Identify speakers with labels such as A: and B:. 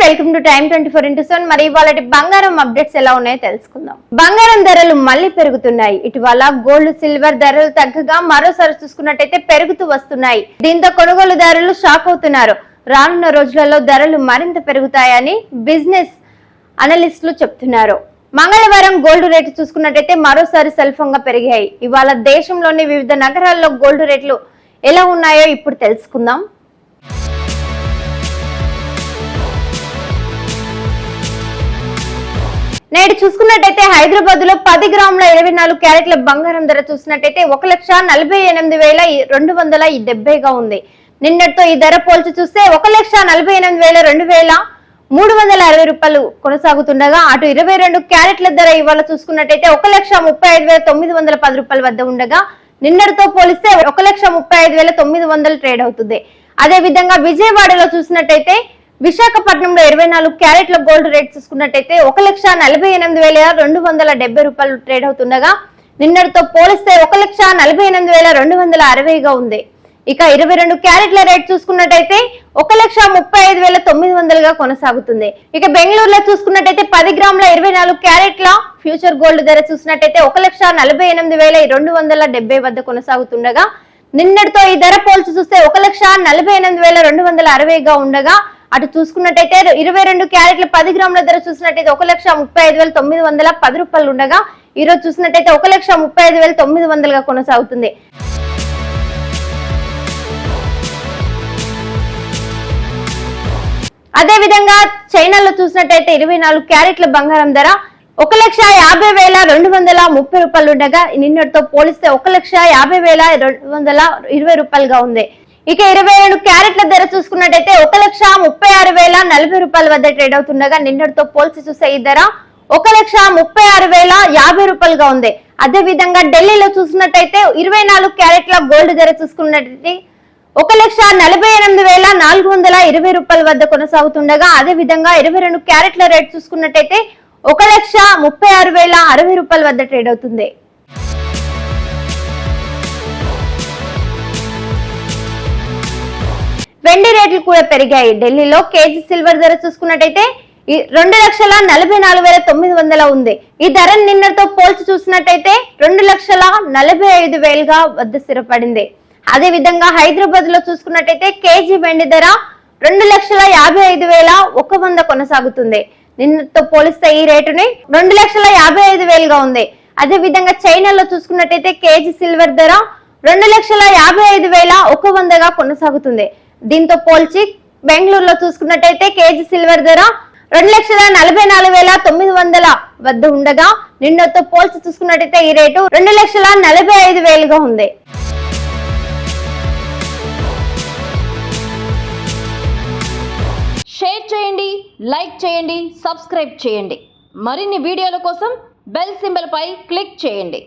A: Welcome to time 24x7. మరి ఇవాళ బంగారం అప్డేట్స్ ఎలా ఉన్నాయో తెలుసుకుందాం. బంగారం ధరలు మళ్ళీ పెరుగుతున్నాయి. ఇటీవల గోల్డ్ సిల్వర్ ధరలు తగ్గగా మరోసారి చూసుకున్నట్టయితే పెరుగుతూ వస్తున్నాయి. దీంతో కొనుగోలుదారులు షాక్ అవుతున్నారు. రానున్న రోజులలో ధరలు మరింత పెరుగుతాయని బిజినెస్ అనలిస్టులు చెప్తున్నారు. మంగళవారం గోల్డ్ రేటు చూసుకున్నట్టయితే మరోసారి సెల్ఫంగా పెరిగాయి. ఇవాళ దేశంలోని వివిధ నగరాల్లో గోల్డ్ రేట్లు ఎలా ఉన్నాయో ఇప్పుడు తెలుసుకుందాం. నేడు చూసుకున్నట్టయితే హైదరాబాద్ లో 10 గ్రాముల 24 క్యారెట్ల బంగారం ధర చూసినట్టయితే 1,48,270గా ఉంది. నిన్నటితో ఈ ధర పోల్చి చూస్తే 1,48,2,360 రూపాయలు కొనసాగుతుండగా అటు 22 క్యారెట్ల ధర ఇవాళ చూసుకున్నట్టయితే 1,35,910 రూపాయల వద్ద ఉండగా నిన్నటితో పోలిస్తే 1,35,900 ట్రేడ్ అవుతుంది. అదే విధంగా విజయవాడలో చూసినట్టయితే విశాఖపట్నంలో 24 క్యారెట్ల గోల్డ్ రేట్ చూసుకున్నట్టయితే 1,48,270 రూపాయలు ట్రేడ్ అవుతుండగా నిన్నటితో పోలిస్తే 1,48,260గా ఉంది. ఇక 22 క్యారెట్ల రేట్ చూసుకున్నట్టయితే 1,35,900గా కొనసాగుతుంది. ఇక బెంగళూరులో చూసుకున్నట్టయితే 10 గ్రాముల 24 క్యారెట్ల ఫ్యూచర్ గోల్డ్ ధర చూసినట్టయితే 1,48,270 వద్ద కొనసాగుతుండగా నిన్నటితో ఈ ధర పోల్చి చూస్తే 1,48,260గా ఉండగా అటు చూసుకున్నట్టయితే 22 క్యారెట్ల 10 గ్రాముల ధర చూసినట్టయితే 1,35,910 రూపాయలు ఉండగా ఈ రోజు చూసినట్టయితే 1,35,900గా కొనసాగుతుంది. అదే విధంగా చైనాలో చూసినట్టయితే 24 క్యారెట్ల బంగారం ధర 1,50,230 రూపాయలు ఉండగా నిన్నటితో పోలిస్తే 1,50,220 రూపాయలుగా ఉంది. ఇక 22 క్యారెట్ల ధర చూసుకున్నట్టయితే 1,36,040 రూపాయల వద్ద ట్రేడ్ అవుతుండగా నిన్నటితో పోల్చి చూస్తే ఈ ధర 1,36,050 రూపాయలుగా ఉంది. అదే విధంగా ఢిల్లీలో చూసినట్టయితే 24 క్యారెట్ల గోల్డ్ ధర చూసుకున్నట్టయితే 1,48,420 రూపాయల వద్ద కొనసాగుతుండగా అదే విధంగా 22 క్యారెట్ల రేట్ చూసుకున్నట్టయితే 1,36,060 రూపాయల వద్ద ట్రేడ్ అవుతుంది. వెండి రేట్లు కూడా పెరిగాయి. ఢిల్లీలో కేజీ సిల్వర్ ధర చూసుకున్నట్టయితే 2,44,900 ఉంది. ఈ ధర నిన్నటితో పోల్చి చూసినట్టయితే 2,45,000గా వద్ద స్థిరపడింది. అదే విధంగా హైదరాబాద్ లో చూసుకున్నట్టయితే కేజీ వెండి ధర 2,55,100 కొనసాగుతుంది. నిన్నటితో పోలిస్తే ఈ రేటుని 2,55,000గా ఉంది. అదే విధంగా చైనాలో చూసుకున్నట్టయితే కేజీ సిల్వర్ ధర 2,55,100గా కొనసాగుతుంది. దీంతో పోల్చి బెంగళూరులో చూసుకున్నట్టయితే కేజీ సిల్వర్ ధర 2,44,900 వద్ద ఉండగా నిన్నటితో పోల్చి చూసుకున్నట్టయితే ఈ రేటు 2,45,000గా ఉంది.
B: షేర్ చేయండి, లైక్ చేయండి, సబ్స్క్రైబ్ చేయండి. మరిన్ని వీడియోల కోసం బెల్ సింబల్ పై క్లిక్ చేయండి.